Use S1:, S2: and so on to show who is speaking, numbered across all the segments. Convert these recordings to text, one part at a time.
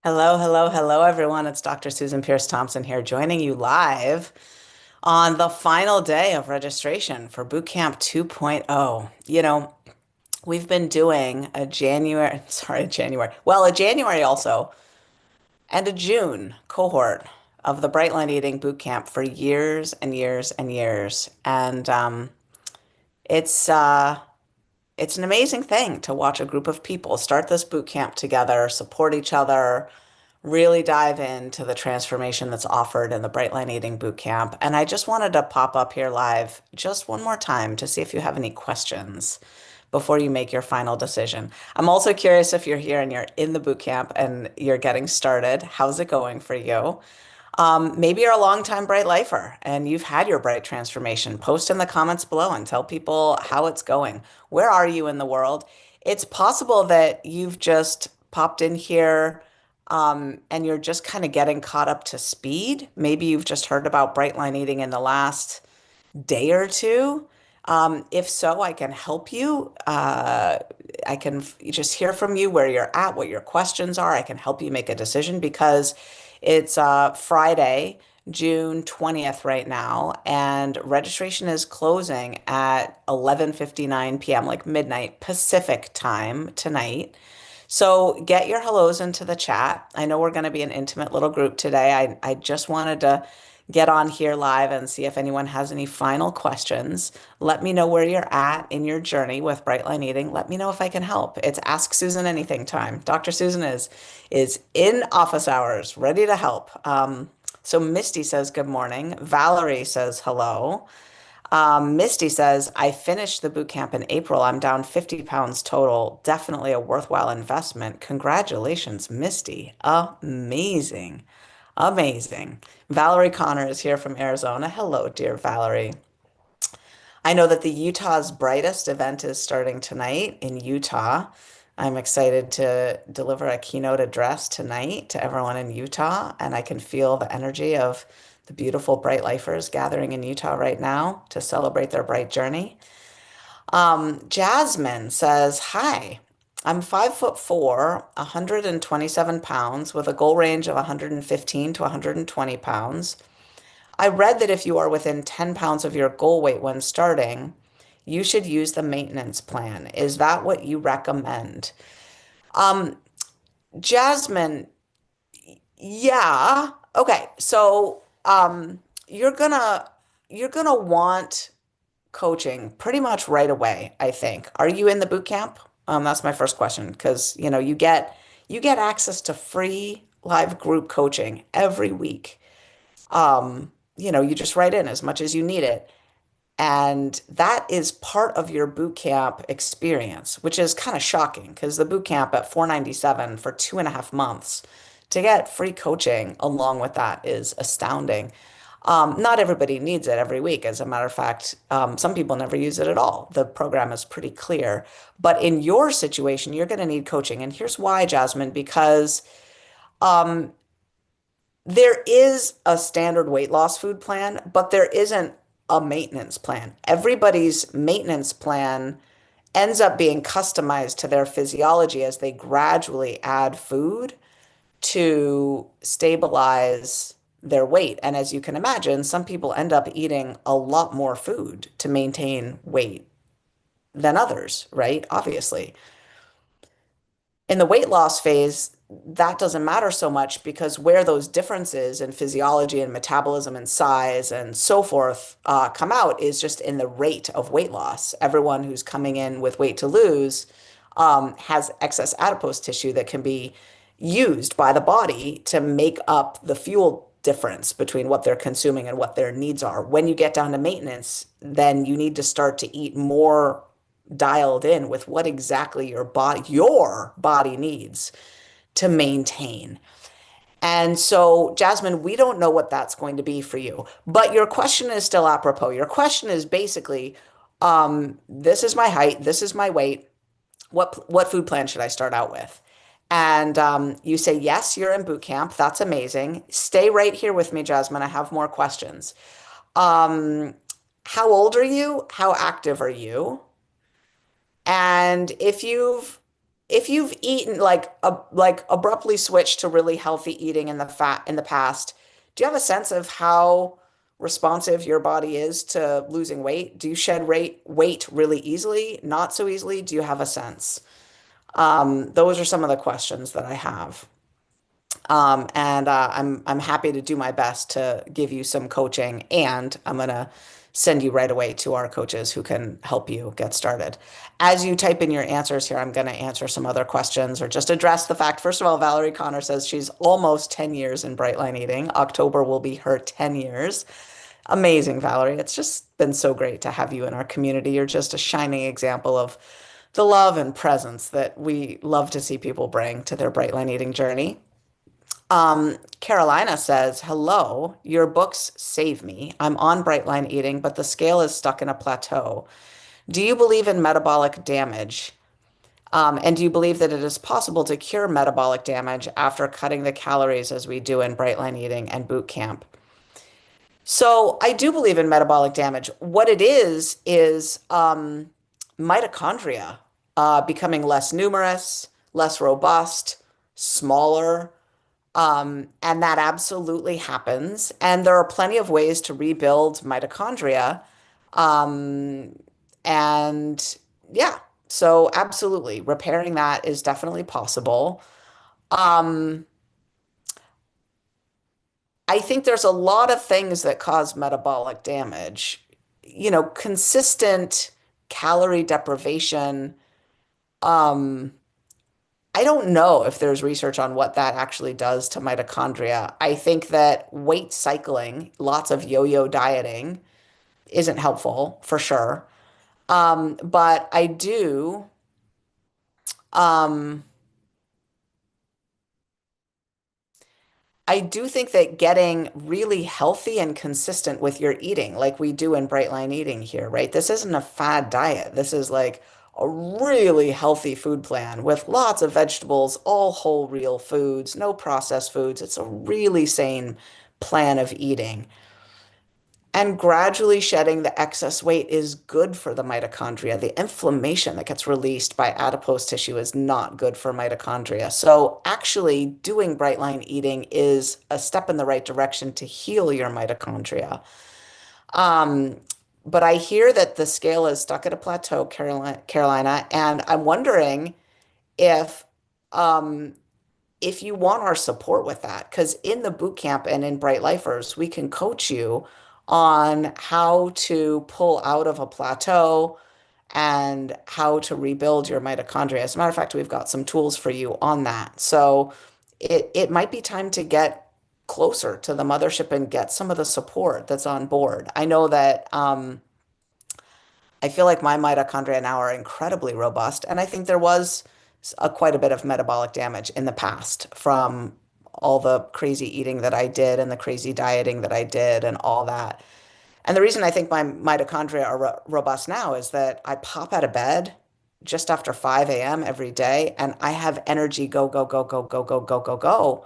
S1: Hello, hello, hello, everyone. It's Dr. Susan Peirce Thompson here, joining you live on the final day of registration for Bootcamp 2.0. We've been doing a January, sorry, January, well, a January also, and a June cohort of the Bright Line Eating Bootcamp for years and years and years. And it's uh, it's an amazing thing to watch a group of people start this boot camp together, support each other, really dive into the transformation that's offered in the Bright Line Eating Boot Camp. And I just wanted to pop up here live just one more time to see if you have any questions before you make your final decision. I'm also curious if you're here and you're in the boot camp and you're getting started. How's it going for you? Maybe you're a longtime Bright Lifer and you've had your Bright transformation. Post in the comments below and tell people how it's going. Where are you in the world? It's possible that you've just popped in here and you're just kind of getting caught up to speed. Maybe you've just heard about Bright Line Eating in the last day or two. If so, I can help you. I can just hear from you where you're at, what your questions are. I can help you make a decision because it's Friday, June 20th right now, and registration is closing at 11:59 p.m., like midnight Pacific time tonight. So get your hellos into the chat. I know we're going to be an intimate little group today. I just wanted to get on here live and see if anyone has any final questions. Let me know where you're at in your journey with Bright Line Eating. Let me know if I can help. It's Ask Susan Anything time. Dr. Susan is in office hours, ready to help. So Misty says good morning. Valerie says hello. Misty says, I finished the boot camp in April. I'm down 50 pounds total. Definitely a worthwhile investment. Congratulations, Misty. Amazing. Amazing. Valerie Connor is here from Arizona. Hello, dear Valerie. I know that the Utah's Brightest event is starting tonight in Utah. I'm excited to deliver a keynote address tonight to everyone in Utah, and I can feel the energy of the beautiful Bright Lifers gathering in Utah right now to celebrate their bright journey. Jasmine says, Hi, I'm 5'4", 127 pounds with a goal range of 115 to 120 pounds. I read that if you are within 10 pounds of your goal weight when starting, you should use the maintenance plan. Is that what you recommend? Um, Jasmine, yeah. Okay. So you're gonna want coaching pretty much right away, I think. Are you in the boot camp? That's my first question because you get access to free live group coaching every week. You just write in as much as you need it. And that is part of your boot camp experience, which is kind of shocking because the boot camp at 497 for 2.5 months to get free coaching along with that is astounding. Not everybody needs it every week. As a matter of fact, some people never use it at all. The program is pretty clear. But in your situation, you're going to need coaching. And here's why, Jasmine, because um, there is a standard weight loss food plan, but there isn't a maintenance plan. Everybody's maintenance plan ends up being customized to their physiology as they gradually add food to stabilize their weight. And as you can imagine, some people end up eating a lot more food to maintain weight than others, right? Obviously. In the weight loss phase, that doesn't matter so much because where those differences in physiology and metabolism and size and so forth come out is just in the rate of weight loss. Everyone who's coming in with weight to lose has excess adipose tissue that can be used by the body to make up the fuel difference between what they're consuming and what their needs are. When you get down to maintenance, then you need to start to eat more dialed in with what exactly your body needs to maintain. And so, Jasmine, we don't know what that's going to be for you, but your question is still apropos. Your question is basically, this is my height, this is my weight. What food plan should I start out with? And you say, yes, you're in boot camp. That's amazing. Stay right here with me, Jasmine. I have more questions. Um, how old are you? How active are you? And if you've if you've eaten like abruptly switched to really healthy eating in the past, do you have a sense of how responsive your body is to losing weight? Do you shed weight really easily? Not so easily? Do you have a sense? Those are some of the questions that I have. And I'm happy to do my best to give you some coaching, and I'm gonna send you right away to our coaches who can help you get started. As you type in your answers here, I'm gonna answer some other questions or just address the fact. First of all, Valerie Connor says she's almost 10 years in Bright Line Eating. October will be her 10 years. Amazing, Valerie. It's just been so great to have you in our community. You're just a shining example of the love and presence that we love to see people bring to their Bright Line Eating journey. Carolina says, hello, your books save me. I'm on Bright Line Eating, but the scale is stuck in a plateau. Do you believe in metabolic damage? And do you believe that it is possible to cure metabolic damage after cutting the calories as we do in Bright Line Eating and boot camp? So I do believe in metabolic damage. What it is mitochondria becoming less numerous, less robust, smaller. And that absolutely happens. And there are plenty of ways to rebuild mitochondria. Um, and yeah, so absolutely, repairing that is definitely possible. Um, I think there's a lot of things that cause metabolic damage. Consistent calorie deprivation. Um, I don't know if there's research on what that actually does to mitochondria. I think that weight cycling, lots of yo-yo dieting, isn't helpful for sure. But um, I do think that getting really healthy and consistent with your eating, like we do in Bright Line Eating here, right? This isn't a fad diet. This is like a really healthy food plan with lots of vegetables, all whole real foods, no processed foods. It's a really sane plan of eating. And gradually shedding the excess weight is good for the mitochondria. The inflammation that gets released by adipose tissue is not good for mitochondria. So, actually, doing bright line eating is a step in the right direction to heal your mitochondria. Um, but I hear that the scale is stuck at a plateau, Carolina, and I'm wondering if um, if you want our support with that, because in the boot camp and in Bright Lifers, we can coach you on how to pull out of a plateau and how to rebuild your mitochondria. As a matter of fact, we've got some tools for you on that. So it might be time to get closer to the mothership and get some of the support that's on board. I know that I feel like my mitochondria now are incredibly robust, and I think there was quite a bit of metabolic damage in the past from all the crazy eating that I did and the crazy dieting that I did and all that. And the reason I think my mitochondria are robust now is that I pop out of bed just after 5 a.m. every day, and I have energy go, go, go, go, go, go, go, go, go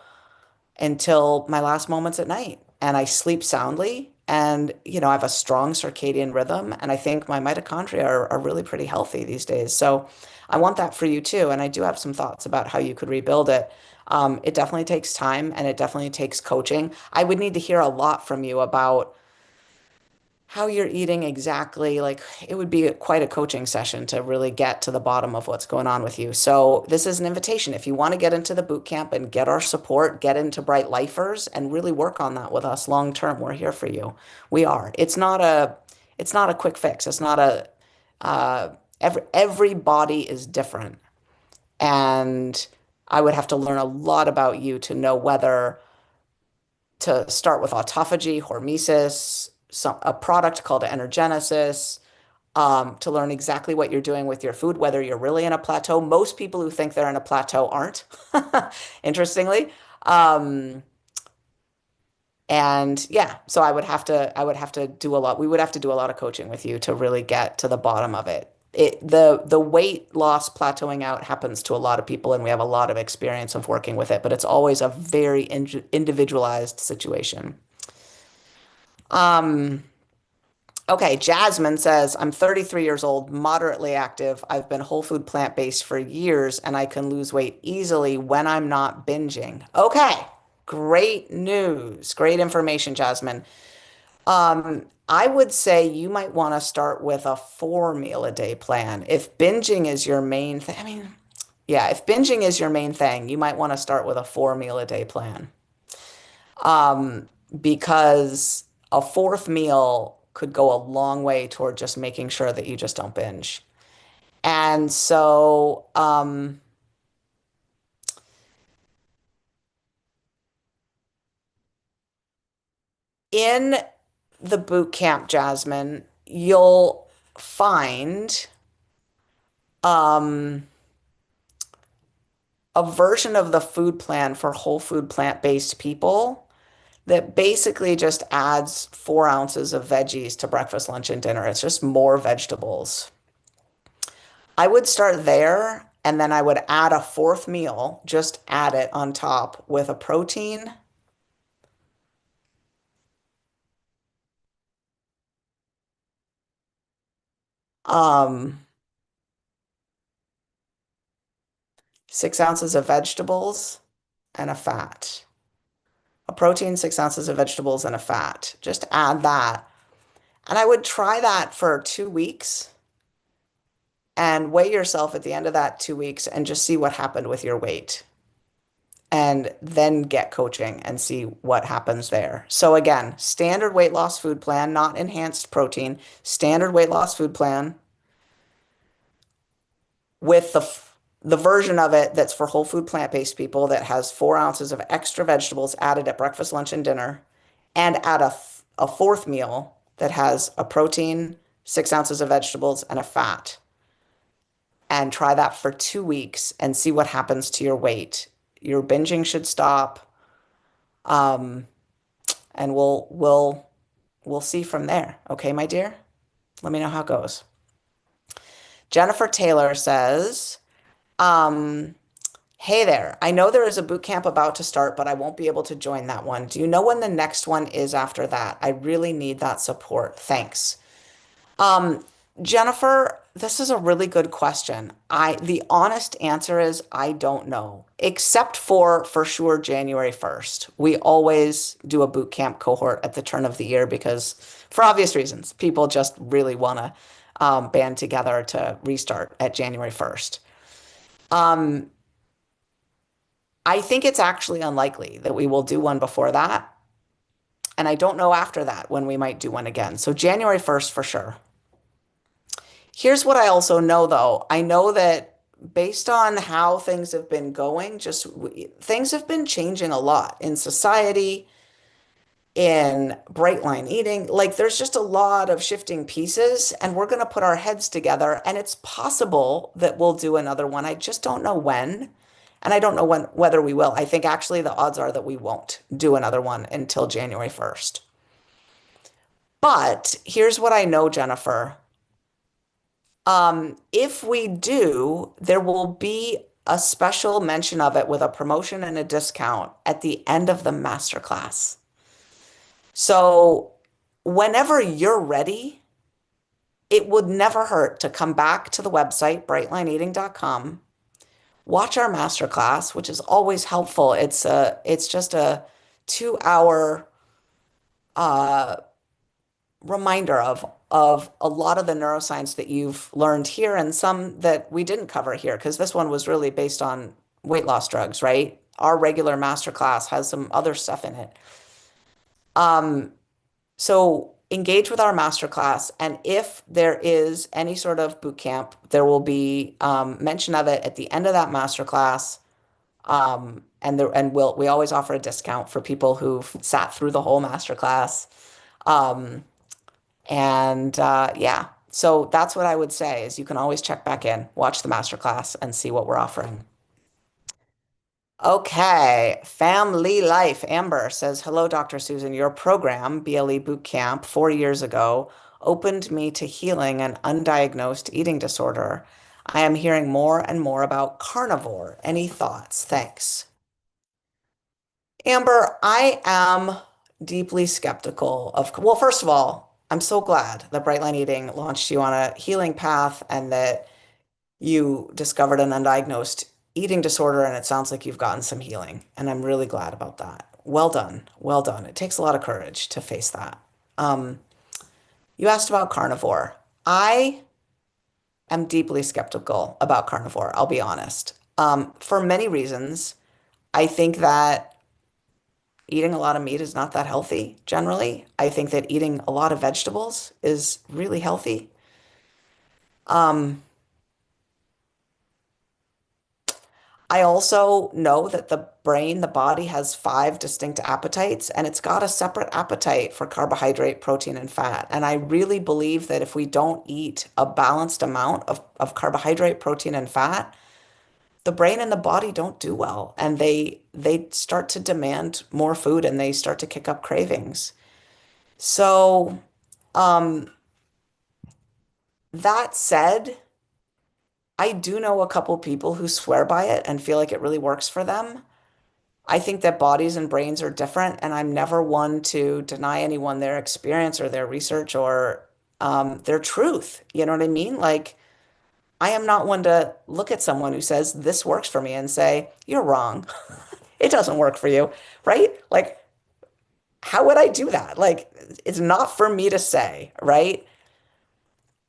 S1: until my last moments at night. And I sleep soundly. And, I have a strong circadian rhythm. And I think my mitochondria are really pretty healthy these days. So I want that for you too. And I do have some thoughts about how you could rebuild it. It definitely takes time and it definitely takes coaching. I would need to hear a lot from you about how you're eating exactly. Like it would be quite a coaching session to really get to the bottom of what's going on with you. So this is an invitation. If you want to get into the boot camp and get our support, get into Bright Lifers and really work on that with us long term, we're here for you. We are. It's not a quick fix. It's not a uh, every body is different. And I would have to learn a lot about you to know whether to start with autophagy, hormesis, a product called energenesis, to learn exactly what you're doing with your food, whether you're really in a plateau. Most people who think they're in a plateau aren't, interestingly. Um, and yeah, so I would have to do a lot. We would have to do a lot of coaching with you to really get to the bottom of it. The weight loss plateauing out happens to a lot of people, and we have a lot of experience of working with it, but it's always a very individualized situation. Um, Okay, Jasmine says, I'm 33 years old, moderately active. I've been whole food plant-based for years, and I can lose weight easily when I'm not binging. Okay, great news. Great information, Jasmine. I would say you might want to start with a 4 meal a day plan. If binging is your main thing, I mean, yeah, if binging is your main thing, you might want to start with a 4 meal a day plan. Because a fourth meal could go a long way toward just making sure that you just don't binge. And so, in the boot camp, Jasmine, you'll find um, a version of the food plan for whole food plant-based people that basically just adds 4 ounces of veggies to breakfast, lunch, and dinner. It's just more vegetables. I would start there and then I would add a fourth meal, just add it on top with a protein. 6 ounces of vegetables and a fat. A protein, 6 ounces of vegetables and a fat. Just add that. And I would try that for 2 weeks and weigh yourself at the end of that 2 weeks and just see what happened with your weight. And then get coaching and see what happens there. So again, standard weight loss food plan, not enhanced protein, standard weight loss food plan with the version of it that's for whole food plant-based people that has 4 ounces of extra vegetables added at breakfast, lunch, and dinner, and add a fourth meal that has a protein, 6 ounces of vegetables, and a fat. And try that for 2 weeks and see what happens to your weight. Your binging should stop. Um, and we'll see from there. Okay, my dear? Let me know how it goes. Jennifer Taylor says, um, hey there. I know there is a boot camp about to start, but I won't be able to join that one. Do you know when the next one is after that? I really need that support. Thanks. Um, Jennifer, this is a really good question. The honest answer is I don't know, except for sure January 1st. We always do a boot camp cohort at the turn of the year because for obvious reasons, people just really want to band together to restart at January 1st. Um, I think it's actually unlikely that we will do one before that. And I don't know after that when we might do one again. So January 1st for sure. Here's what I also know, though. I know that based on how things have been going, things have been changing a lot in society, in bright line eating. Like there's just a lot of shifting pieces, and we're going to put our heads together. And it's possible that we'll do another one. I just don't know when. And I don't know whether we will. I think actually the odds are that we won't do another one until January 1st. But here's what I know, Jennifer. If we do, there will be a special mention of it with a promotion and a discount at the end of the masterclass. So whenever you're ready, it would never hurt to come back to the website, brightlineeating.com, watch our masterclass, which is always helpful. It's just a 2 hour reminder of a lot of the neuroscience that you've learned here and some that we didn't cover here because this one was really based on weight loss drugs, right? Our regular masterclass has some other stuff in it. So engage with our masterclass, and if there is any sort of boot camp, there will be mention of it at the end of that masterclass. We always offer a discount for people who've sat through the whole masterclass. Um, yeah, so that's what I would say is you can always check back in, watch the masterclass and see what we're offering. Okay, Family Life. Amber says, hello, Dr. Susan. Your program, BLE Boot Camp, 4 years ago, opened me to healing an undiagnosed eating disorder. I am hearing more and more about carnivore. Any thoughts? Thanks. Amber, I am deeply skeptical of, well, first of all, I'm so glad that Bright Line Eating launched you on a healing path and that you discovered an undiagnosed eating disorder, and it sounds like you've gotten some healing. And I'm really glad about that. Well done. Well done. It takes a lot of courage to face that. Um, you asked about carnivore. I am deeply skeptical about carnivore, I'll be honest. For many reasons. I think that eating a lot of meat is not that healthy generally. I think that eating a lot of vegetables is really healthy. Um, I also know that the brain, the body has five distinct appetites, and it's got a separate appetite for carbohydrate, protein, and fat. And I really believe that if we don't eat a balanced amount of carbohydrate, protein, and fat, the brain and the body don't do well. And they start to demand more food and they start to kick up cravings. So, um, that said, I do know a couple people who swear by it and feel like it really works for them. I think that bodies and brains are different, and I'm never one to deny anyone their experience or their research or their truth. You know what I mean? Like, I am not one to look at someone who says this works for me and say, you're wrong. It doesn't work for you, right? Like, how would I do that? Like, it's not for me to say, right?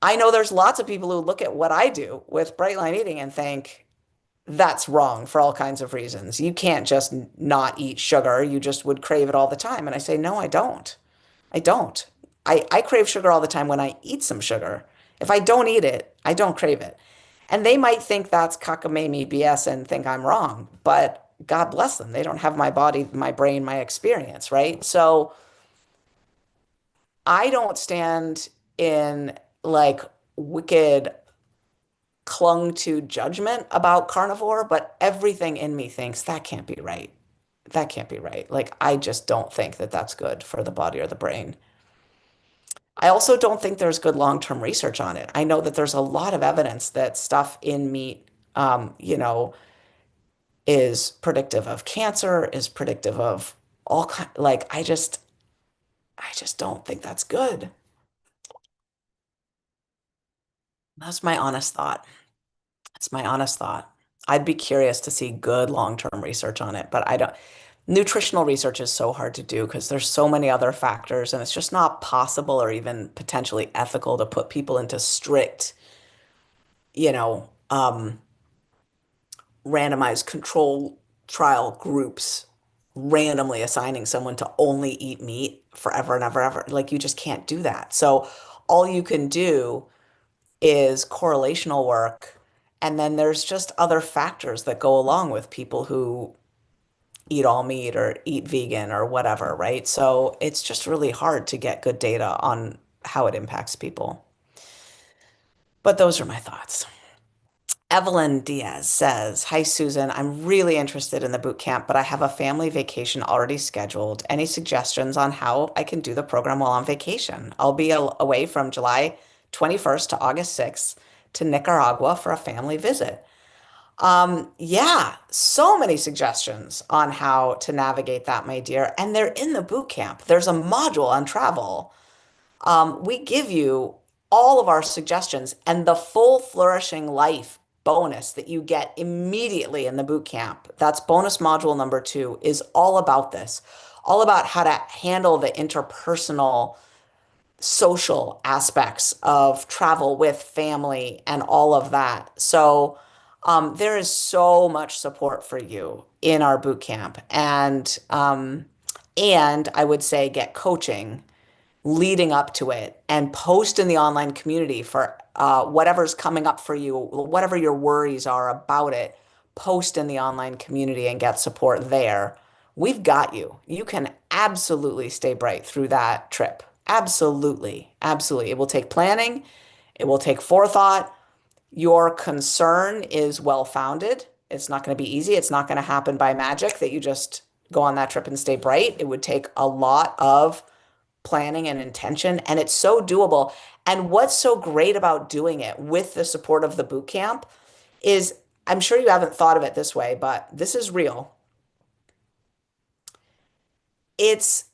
S1: I know there's lots of people who look at what I do with bright line eating and think, that's wrong for all kinds of reasons. You can't just not eat sugar. You just would crave it all the time. And I say, no, I don't. I don't. I crave sugar all the time when I eat some sugar. If I don't eat it, I don't crave it. And they might think that's cockamamie BS and think I'm wrong, but God bless them. They don't have my body, my brain, my experience, right? So I don't stand in like wicked clung to judgment about carnivore, but everything in me thinks that can't be right. That can't be right. Like, I just don't think that that's good for the body or the brain. I also don't think there's good long-term research on it. I know that there's a lot of evidence that stuff in meat, is predictive of cancer, is predictive of all kind, like, I just don't think that's good. That's my honest thought. That's my honest thought. I'd be curious to see good long-term research on it, but I don't. Nutritional research is so hard to do because there's so many other factors, and it's just not possible or even potentially ethical to put people into strict, you know, randomized control trial groups, randomly assigning someone to only eat meat forever and ever, ever. Like, you just can't do that. So all you can do is correlational work. And then there's just other factors that go along with people who eat all meat or eat vegan or whatever, right? So it's just really hard to get good data on how it impacts people. But those are my thoughts. Evelyn Diaz says, Hi, Susan. I'm really interested in the boot camp, but I have a family vacation already scheduled. Any suggestions on how I can do the program while on vacation? I'll be away from July 21st to August 6th to Nicaragua for a family visit. Yeah, so many suggestions on how to navigate that, my dear. And they're in the boot camp. There's a module on travel. We give you all of our suggestions and the full flourishing life bonus that you get immediately in the boot camp. That's bonus module number 2 is all about this, all about how to handle the interpersonal social aspects of travel with family and all of that. So there is so much support for you in our boot camp, and I would say get coaching leading up to it and post in the online community for whatever's coming up for you, whatever your worries are about it, post in the online community and get support there. We've got you. You can absolutely stay bright through that trip. Absolutely. Absolutely. It will take planning, it will take forethought. Your concern is well founded. It's not going to be easy. It's not going to happen by magic that you just go on that trip and stay bright. It would take a lot of planning and intention, and it's so doable. And what's so great about doing it with the support of the boot camp is I'm sure you haven't thought of it this way, but this is real. It's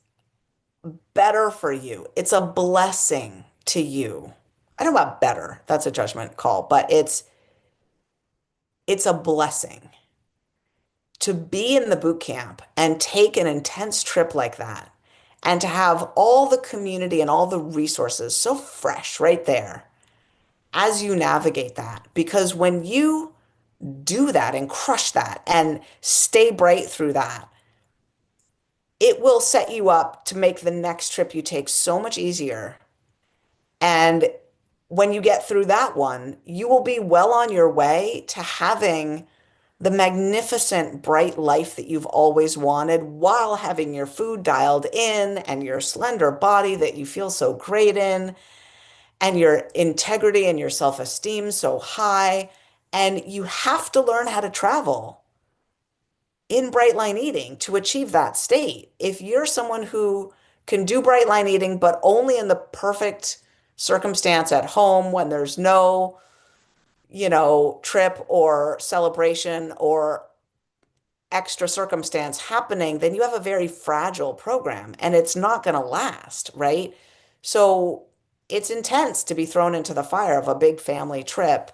S1: better for you. It's a blessing to you. I don't know about better. That's a judgment call, but it's a blessing to be in the boot camp and take an intense trip like that and to have all the community and all the resources so fresh right there as you navigate that. Because when you do that and crush that and stay bright through that, it will set you up to make the next trip you take so much easier. And when you get through that one, you will be well on your way to having the magnificent, bright life that you've always wanted while having your food dialed in and your slender body that you feel so great in and your integrity and your self-esteem so high. And you have to learn how to travel in bright line eating to achieve that state. If you're someone who can do bright line eating, but only in the perfect circumstance at home when there's no, trip or celebration or extra circumstance happening, then you have a very fragile program and it's not going to last, right? So it's intense to be thrown into the fire of a big family trip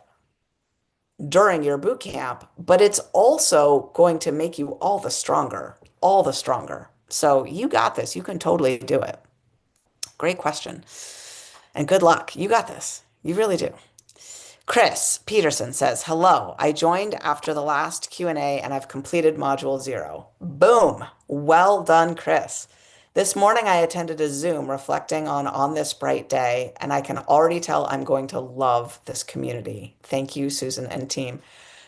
S1: during your boot camp, but it's also going to make you all the stronger, all the stronger. So you got this. You can totally do it. Great question. And good luck. You got this. You really do. Chris Peterson says, hello, I joined after the last Q&A and I've completed module 0. Boom. Well done, Chris. This morning I attended a Zoom reflecting on this bright day, and I can already tell I'm going to love this community. Thank you, Susan and team.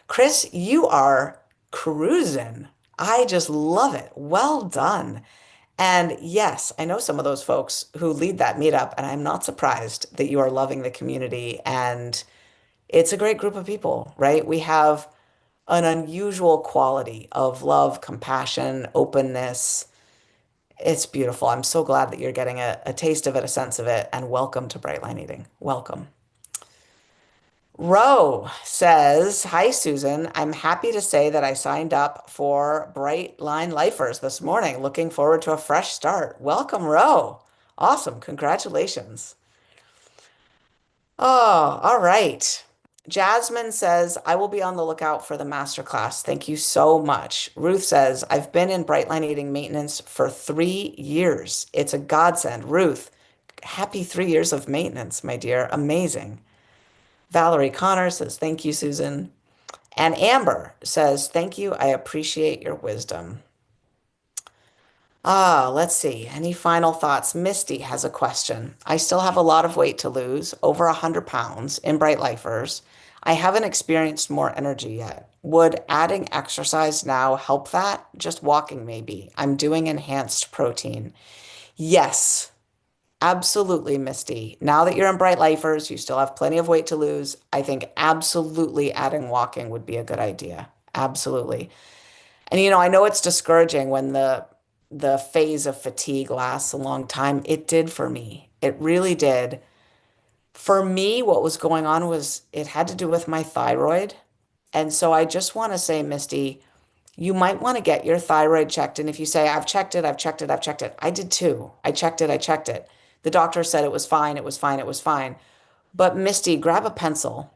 S1: Chris, you are cruising. I just love it. Well done. And yes, I know some of those folks who lead that meetup, and I'm not surprised that you are loving the community. And it's a great group of people, right? We have an unusual quality of love, compassion, openness. It's beautiful. I'm so glad that you're getting a taste of it, a sense of it, and welcome to Bright Line Eating. Welcome. Ro says, hi, Susan. I'm happy to say that I signed up for Bright Line Lifers this morning. Looking forward to a fresh start. Welcome, Ro. Awesome. Congratulations. Oh, all right. Jasmine says, I will be on the lookout for the masterclass. Thank you so much. Ruth says, I've been in Bright Line Eating maintenance for 3 years. It's a godsend. Ruth, happy 3 years of maintenance, my dear. Amazing. Valerie Connor says, thank you, Susan. And Amber says, thank you. I appreciate your wisdom. Let's see. Any final thoughts? Misty has a question. I still have a lot of weight to lose, over 100 pounds in Bright Lifers. I haven't experienced more energy yet. Would adding exercise now help that? Just walking, maybe. I'm doing enhanced protein. Yes, absolutely, Misty. Now that you're in Bright Lifers, you still have plenty of weight to lose. I think absolutely adding walking would be a good idea. Absolutely. And I know it's discouraging when the phase of fatigue lasts a long time. It did for me. It really did. For me, what was going on was it had to do with my thyroid. And so I just want to say, Misty, you might want to get your thyroid checked. And if you say, I've checked it, I've checked it, I've checked it. I did too. I checked it, I checked it. The doctor said it was fine, it was fine, it was fine. But Misty, grab a pencil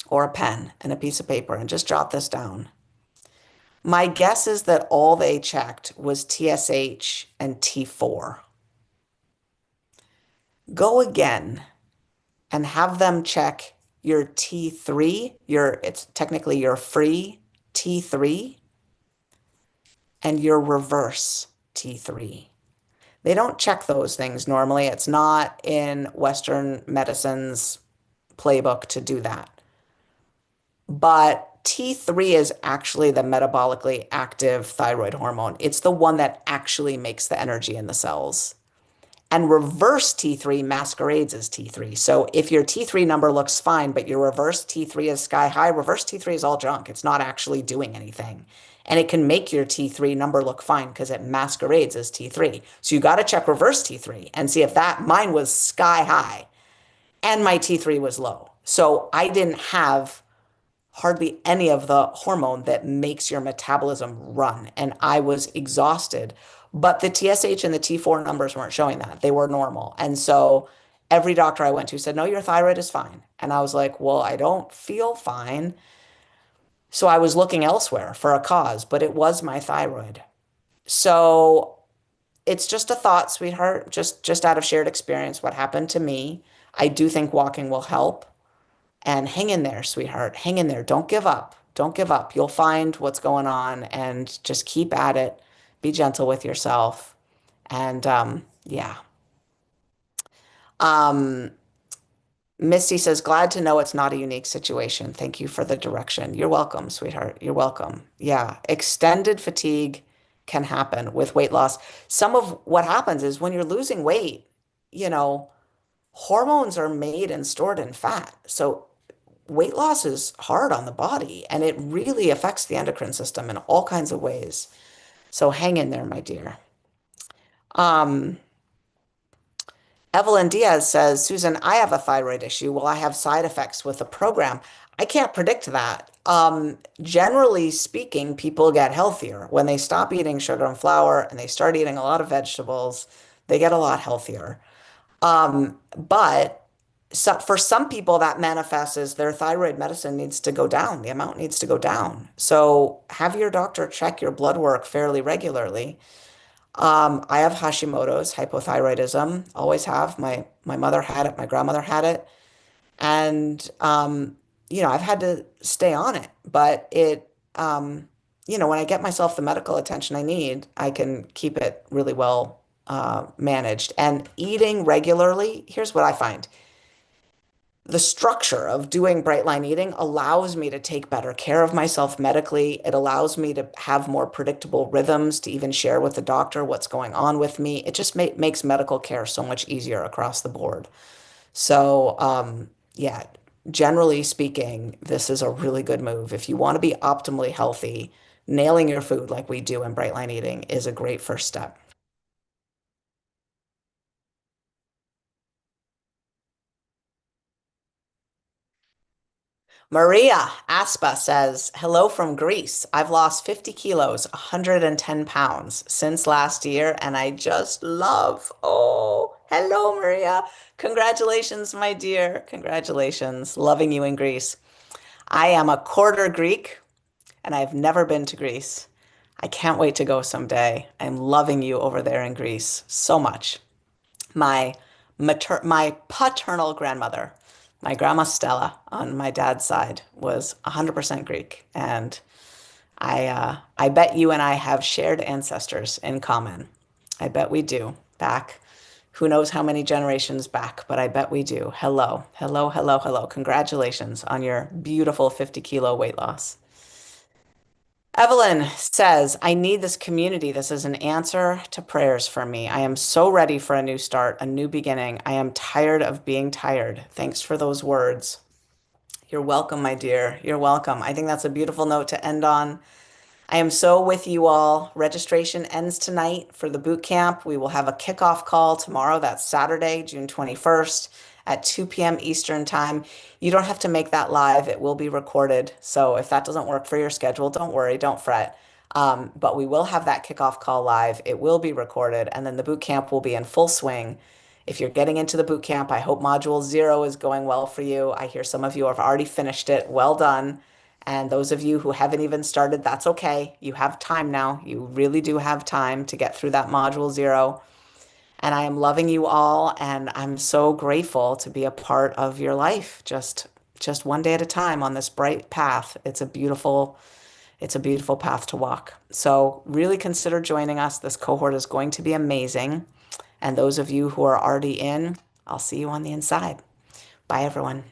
S1: or a pen and a piece of paper and just jot this down. My guess is that all they checked was TSH and T4. Go again and have them check your T3, it's technically your free T3 and your reverse T3. They don't check those things normally. It's not in Western medicine's playbook to do that. But T3 is actually the metabolically active thyroid hormone. It's the one that actually makes the energy in the cells. And reverse T3 masquerades as T3. So if your T3 number looks fine, but your reverse T3 is sky high, reverse T3 is all junk. It's not actually doing anything. And it can make your T3 number look fine because it masquerades as T3. So you got to check reverse T3 and see if mine was sky high and my T3 was low. So I didn't have hardly any of the hormone that makes your metabolism run. And I was exhausted. But the TSH and the T4 numbers weren't showing that. They were normal. And so every doctor I went to said, no, your thyroid is fine. And I was like, well, I don't feel fine. So I was looking elsewhere for a cause, but it was my thyroid. So it's just a thought, sweetheart, just out of shared experience, what happened to me. I do think walking will help. And hang in there, sweetheart. Hang in there. Don't give up. Don't give up. You'll find what's going on and just keep at it. Be gentle with yourself. And yeah. Um, Misty says, glad to know it's not a unique situation. Thank you for the direction. You're welcome, sweetheart. You're welcome. Yeah. Extended fatigue can happen with weight loss. Some of what happens is when you're losing weight, you know, hormones are made and stored in fat. So weight loss is hard on the body and it really affects the endocrine system in all kinds of ways. So hang in there, my dear. Um, Evelyn Diaz says, Susan, I have a thyroid issue. Will I have side effects with the program? I can't predict that. Generally speaking, people get healthier when they stop eating sugar and flour and they start eating a lot of vegetables. They get a lot healthier. But so for some people, that manifests as their thyroid medicine needs to go down. The amount needs to go down. So have your doctor check your blood work fairly regularly. I have Hashimoto's hypothyroidism. Always have. My mother had it. My grandmother had it. And I've had to stay on it. But when I get myself the medical attention I need, I can keep it really well managed. And eating regularly, here's what I find. The structure of doing bright line eating allows me to take better care of myself medically. It allows me to have more predictable rhythms to even share with the doctor what's going on with me. It just makes medical care so much easier across the board. So, yeah, generally speaking, this is a really good move. If you want to be optimally healthy, nailing your food like we do in bright line eating is a great first step. Maria Aspa says, hello from Greece. I've lost 50 kilos, 110 pounds since last year, and I just love. Oh, hello, Maria. Congratulations, my dear. Congratulations. Loving you in Greece. I am a quarter Greek, and I've never been to Greece. I can't wait to go someday. I'm loving you over there in Greece so much. My my paternal grandmother, my grandma Stella on my dad's side was 100% Greek, and I bet you and I have shared ancestors in common. I bet we do. Back, who knows how many generations back, but I bet we do. Hello, hello, hello, hello. Congratulations on your beautiful 50-kilo weight loss. Evelyn says, I need this community. This is an answer to prayers for me. I am so ready for a new start, a new beginning. I am tired of being tired. Thanks for those words. You're welcome, my dear. You're welcome. I think that's a beautiful note to end on. I am so with you all. Registration ends tonight for the boot camp. We will have a kickoff call tomorrow. That's Saturday, June 21st at 2 p.m. Eastern Time. You don't have to make that live. It will be recorded. So if that doesn't work for your schedule, don't worry, don't fret. But we will have that kickoff call live. It will be recorded, and then the boot camp will be in full swing. If you're getting into the boot camp, I hope Module 0 is going well for you. I hear some of you have already finished it. Well done. And those of you who haven't even started, that's okay. You have time now. You really do have time to get through that Module 0. And I am loving you all, and I'm so grateful to be a part of your life, just one day at a time on this bright path. It's a beautiful path to walk. So really consider joining us. This cohort is going to be amazing. And those of you who are already in, I'll see you on the inside. Bye, everyone.